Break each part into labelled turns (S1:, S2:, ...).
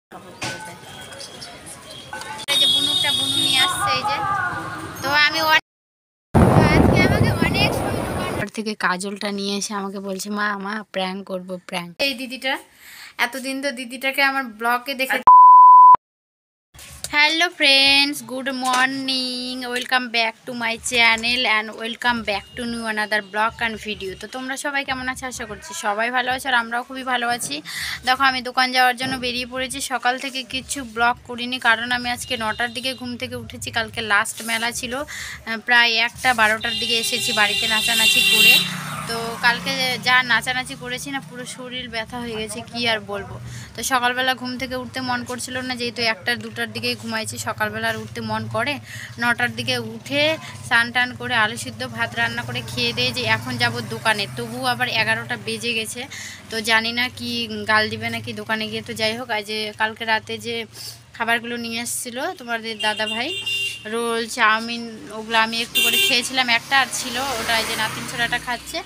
S1: এই যে বুনুটা বুনু নিয়ে আসছে এই যে তো আমি আজকে আমাকে অনেক সুন্দর থেকে কাজলটা নিয়ে এসে আমাকে বলছে মা মা প্র্যাঙ্ক করব প্র্যাঙ্ক। এই দিদিটা এতদিন তো দিদিটাকে আমার ব্লগে দেখে। Hello friends, good morning, welcome back to my channel and welcome back to new another blog and video. তো তোমরা সবাই কেমন আছো? আশা করছি সবাই ভালো আছো আর আমরাও খুবই ভালো আছি। দেখো আমি দোকান যাওয়ার জন্য বেরিয়ে পড়েছি। সকাল থেকে কিছু ব্লগ করিনি কারণ আমি আজকে 9টার দিকে ঘুম থেকে উঠেছি। কালকে লাস্ট মেলা ছিল, প্রায় 1টা 12টার দিকে এসেছি বাড়িতে নাচানাচি করে। তো কালকে যা নাচানাচি করেছি না, পুরো শরীর ব্যথা হয়ে গেছে, কি আর বলবো। তো সকালবেলা ঘুম থেকে উঠতে মন করছিল না, যেহেতু 1টা 2টার দিকেই ঘুমাইছি। সকালবেলা আর উঠতে মন করে। 9টার দিকে উঠে স্নান টান করে আলু সিদ্ধ ভাত রান্না করে খেয়ে দিয়ে যে এখন যাব দোকানে, তবু আবার 11টা বেজে গেছে। তো জানি না কি গাল দিবে নাকি দোকানে গিয়ে। তো যাই হোক, আজ কালকে রাতে যে খাবারগুলো নিয়ে এসেছিলো তোমাদের দাদা ভাই, রোল চাউমিন, ওগুলো আমি একটু করে খেয়েছিলাম। একটা আর ছিল ওটা, এই যে নাতিন ছোড়াটা খাচ্ছে,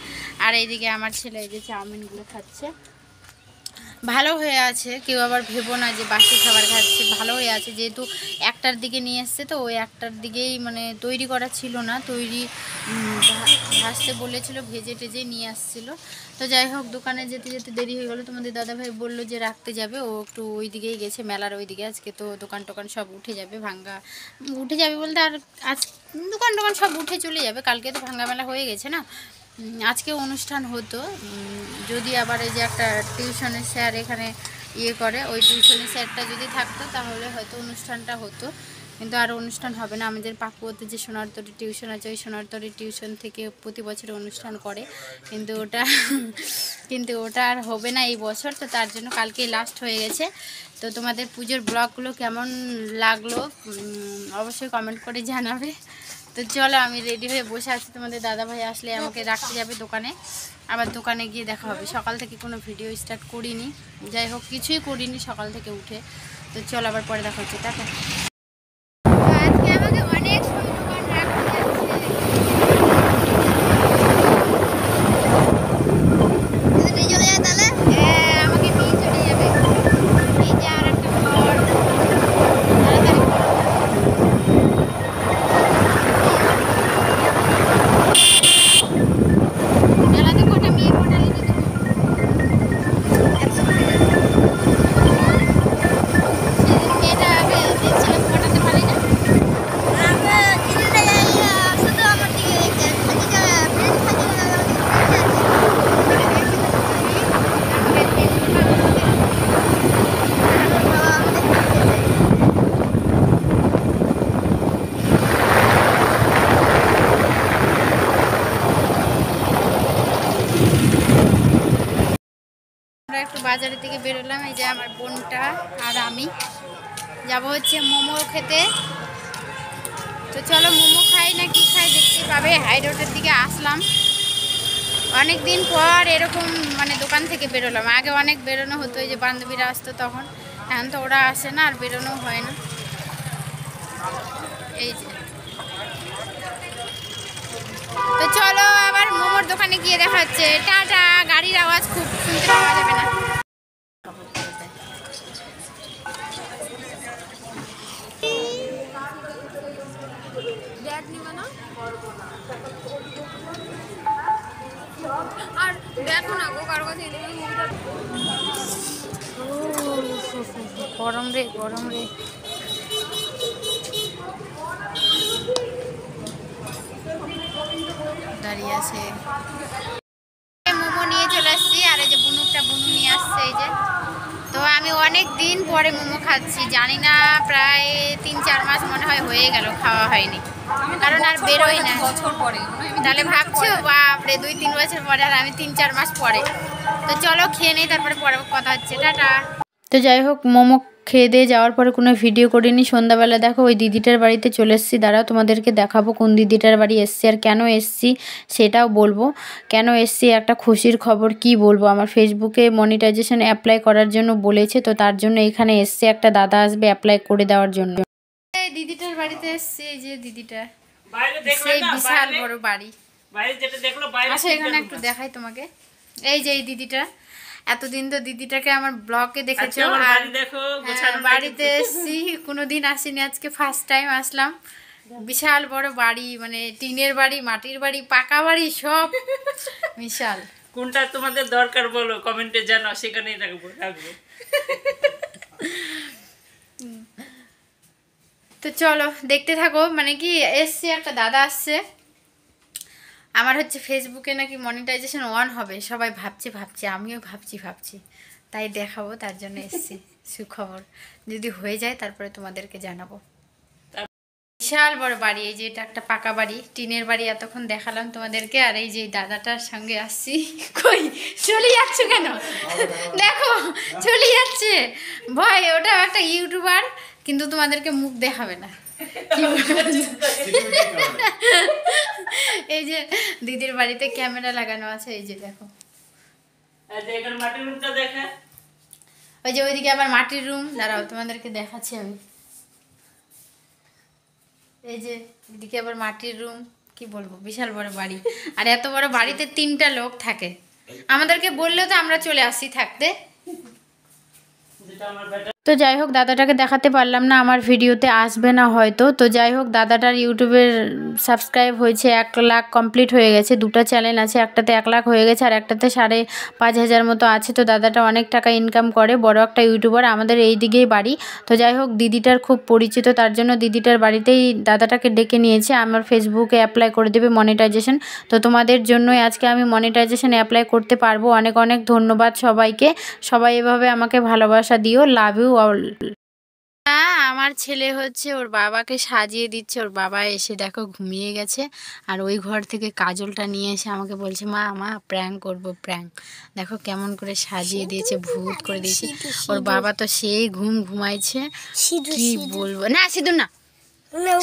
S1: আর এইদিকে আমার ছেলে এই যে চাউমিনগুলো খাচ্ছে। ভালো হয়ে আছে, কেউ আবার ভেবো না যে বাসি খাবার খাচ্ছে, ভালো হয়ে আছে। যেহেতু 1টার দিকে নিয়ে এসছে, তো ওই 1টার দিকেই মানে তৈরি করা ছিল না, তৈরি ভাজতে বলেছিল, ভেজে টেজে নিয়ে আসছিলো। তো যাই হোক, দোকানে যেতে যেতে দেরি হয়ে গেলো। তোমাদের দাদাভাই বললো যে রাখতে যাবে, ও একটু ওই দিকেই গেছে, মেলার ওই দিকে। আজকে তো দোকান টোকান সব উঠে যাবে, ভাঙ্গা উঠে যাবে বলতে আর আজ দোকান টোকান সব উঠে চলে যাবে। কালকে তো ভাঙ্গা মেলা হয়ে গেছে না, আজকে অনুষ্ঠান হতো। যদি আবার এই যে একটা টিউশনের স্যার এখানে ইয়ে করে, ওই টিউশনের স্যারটা যদি থাকতো তাহলে হয়তো অনুষ্ঠানটা হতো, কিন্তু আর অনুষ্ঠান হবে না। আমাদের পাকুয়াতে যে সোনারতরী টিউশন আছে, ওই সোনারতরী টিউশন থেকে প্রতি বছর অনুষ্ঠান করে, কিন্তু ওটা আর হবে না এই বছর। তো তার জন্য কালকেই লাস্ট হয়ে গেছে। তো তোমাদের পুজোর ব্লগগুলো কেমন লাগলো অবশ্যই কমেন্ট করে জানাবে। তো চলো, আমি রেডি হয়ে বসে আছি, তোমাদের দাদাভাই আসলে আমাকে রাখতে যাবে দোকানে, আবার দোকানে গিয়ে দেখা হবে। সকাল থেকে কোনো ভিডিও স্টার্ট করিনি, যাই হোক কিছুই করিনি সকাল থেকে উঠে। তো চলো আবার পরে দেখা হচ্ছে, টাটা। আজকে আমাকে অনেক সুন্দর রাখতে যাচ্ছে। হ্যাঁ, আমাকে নিয়ে চলে যাবে। এই যে আর একটা ঘর, তাড়াতাড়ি মেলাতে কটা মেয়ে কটা লিখে দেবো। সেদিন মেয়েটা আগে দেখছিলাম ফোটাতে পারি না। আমরা একটু বাজারের দিকে বেরোলাম, এই যে আমার বোনটা আর আমি যাব হচ্ছে মোমো খেতে। তো চলো মোমো খাই না কি খাই দেখতে পাবে। হাই রোডের দিকে আসলাম, অনেক দিন পর এরকম মানে দোকান থেকে বেরোলাম। আগে অনেক বেরোনো হতো, এই যে বান্ধবীরা আসতো তখন, এখন তো ওরা আসে না আর বেরোনো হয় না। এই যে, তো চলো আবার মোমোর দোকানে গিয়ে দেখা হচ্ছে, টাটা। গাড়ির আওয়াজ খুব শুনতে পাওয়া যাবে না। আর দেখো না গো, কারো কাছে গরম রে, গরম রে। দাঁড়িয়ে আছে, মোমো নিয়ে চলে আসছি। আর এই যে বুনু নিয়ে আসছে এই যে। তো আমি অনেক দিন পরে মোমো খাচ্ছি, জানি না প্রায় 3-4 মাস মনে হয় হয়ে গেল খাওয়া হয়নি, কারণ আর বেরোই না। তাহলে ভাবছো বাপরে 2-3 বছর পরে, আর আমি 3-4 মাস পরে। তো চলো খেয়ে নেই, তারপরে পরে কথা হচ্ছে, টাটা। তো যাই হোক, মোমো খেয়ে দিয়ে যাওয়ার পরে কোনো ভিডিও করিনি। সন্ধ্যাবেলা দেখো ওই দিদিটার বাড়িতে চলে এসেছি, দাঁড়াও তোমাদেরকে দেখাবো কোন দিদিটার বাড়ি এসছি আর কেন এসছি সেটাও বলবো। কেন এসছি একটা খুশির খবর, কি বলবো, আমার ফেসবুকে মনিটাইজেশন অ্যাপ্লাই করার জন্য বলেছে, তো তার জন্য এখানে এসছে। একটা দাদা আসবে অ্যাপ্লাই করে দেওয়ার জন্য। দিদিটার বাড়িতে এসছে, এই যে দিদিটা, সেই বিশাল বড় বাড়ি। আচ্ছা এখানে একটু দেখাই তোমাকে, এই যে এই দিদিটা। এতদিন তো দিদিটাকে আমার ব্লগে দেখেছো, আর বাড়িতে এসেছি, কোনোদিন আসিনি, আজকে ফার্স্ট টাইম আসলাম। বিশাল বড় বাড়ি, মানে টিনের বাড়ি, মাটির বাড়ি, পাকা বাড়ি, সব বিশাল।
S2: কোনটা তোমাদের দরকার বলো, কমেন্টে জানাও, সেখানেই রাখবো।
S1: তো চলো দেখতে থাকো। মানে কি এসছে, একটা দাদা আসছে, আমার হচ্ছে ফেসবুকে নাকি মনিটাইজেশন অন হবে, সবাই ভাবছে, আমিও ভাবছি, তাই দেখাবো, তার জন্য এসছি। সুখবর, যদি হয়ে যায় তারপরে তোমাদেরকে জানাবো। বিশাল বড় বাড়ি, এই যে এটা একটা পাকা বাড়ি, টিনের বাড়ি এতক্ষণ দেখালাম তোমাদেরকে। আর এই যে দাদাটার সঙ্গে আসছি। কই চলে যাচ্ছে কেন? দেখো চলে যাচ্ছে, ভয়। ওটা একটা ইউটিউবার, কিন্তু তোমাদেরকে মুখ দেখাবে না। এই যে দিদির বাড়িতে ক্যামেরা লাগানো আছে, এই যে দেখো, ওই যে ওইদিকে আবার মাটির রুম। দাঁড়াও তোমাদেরকে দেখাচ্ছি আমি। এই যে এদিকে আবার মাটির রুম, কি বলবো, বিশাল বড় বাড়ি। আর এত বড় বাড়িতে 3টা লোক থাকে। আমাদেরকে বললেও তো আমরা চলে আসি থাকতে। তো যাই হোক, দাদাটাকে দেখাতে পারলাম না, আমার ভিডিওতে আসবে না হয়তো। তো যাই হোক, দাদাটার ইউটিউবের সাবস্ক্রাইব হয়েছে 1 লাখ কমপ্লিট হয়ে গেছে। 2টা চ্যানেল আছে, একটাতে 1 লাখ হয়ে গেছে আর একটাতে 5,500 মতো আছে। তো দাদাটা অনেক টাকা ইনকাম করে, বড় একটা ইউটিউবার, আমাদের এই দিকেই বাড়ি। তো যাই হোক, দিদিটার খুব পরিচিত, তার জন্য দিদিটার বাড়িতেই দাদাটাকে ডেকে নিয়েছে। আমার ফেসবুকে অ্যাপ্লাই করে দেবে মনিটাইজেশন। তো তোমাদের জন্যই আজকে আমি মনিটাইজেশন অ্যাপ্লাই করতে পারবো। অনেক অনেক ধন্যবাদ সবাইকে। সবাই এভাবে আমাকে ভালোবাসা দিও। Love you all. আমার ছেলে হচ্ছে ওর বাবাকে সাজিয়ে দিচ্ছে। ওর বাবা এসে দেখো ঘুমিয়ে গেছে, আর ওই ঘর থেকে কাজলটা নিয়ে এসে আমাকে বলছে, মা প্র্যাঙ্ক করবো, প্র্যাঙ্ক। দেখো কেমন করে সাজিয়ে দিয়েছে, ভূত করে দিয়েছে। ওর বাবা তো সেই ঘুমাইছে, কি বলবো। না সিঁদুর না,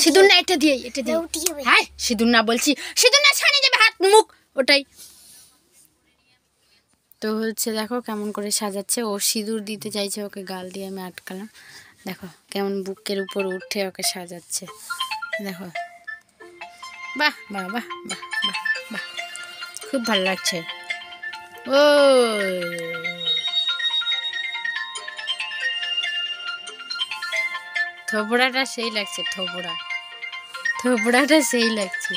S1: সিঁদুর না, এটা দিয়ে হ্যাঁ, সিঁদুর না বলছি, সিঁদুর না, ছানিয়ে যাবে হাত মুখ, ওটাই তো হচ্ছে। দেখো কেমন করে সাজাচ্ছে, ও সিঁদুর দিতে চাইছে, ওকে গাল দিয়ে আমি আটকালাম। দেখো কেমন বুকের উপর উঠে ওকে সাজাচ্ছে, দেখো। বাহ বাহ বাহ বাহ বাহ বাহ, খুব ভালো লাগছে। ও থোবড়াটা সেই লাগছে, থোবড়াটা সেই লাগছে।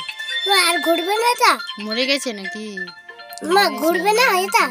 S3: আর ঘুরবে না, তা
S1: মরে গেছে নাকি?
S3: ঘুরবে না এটা।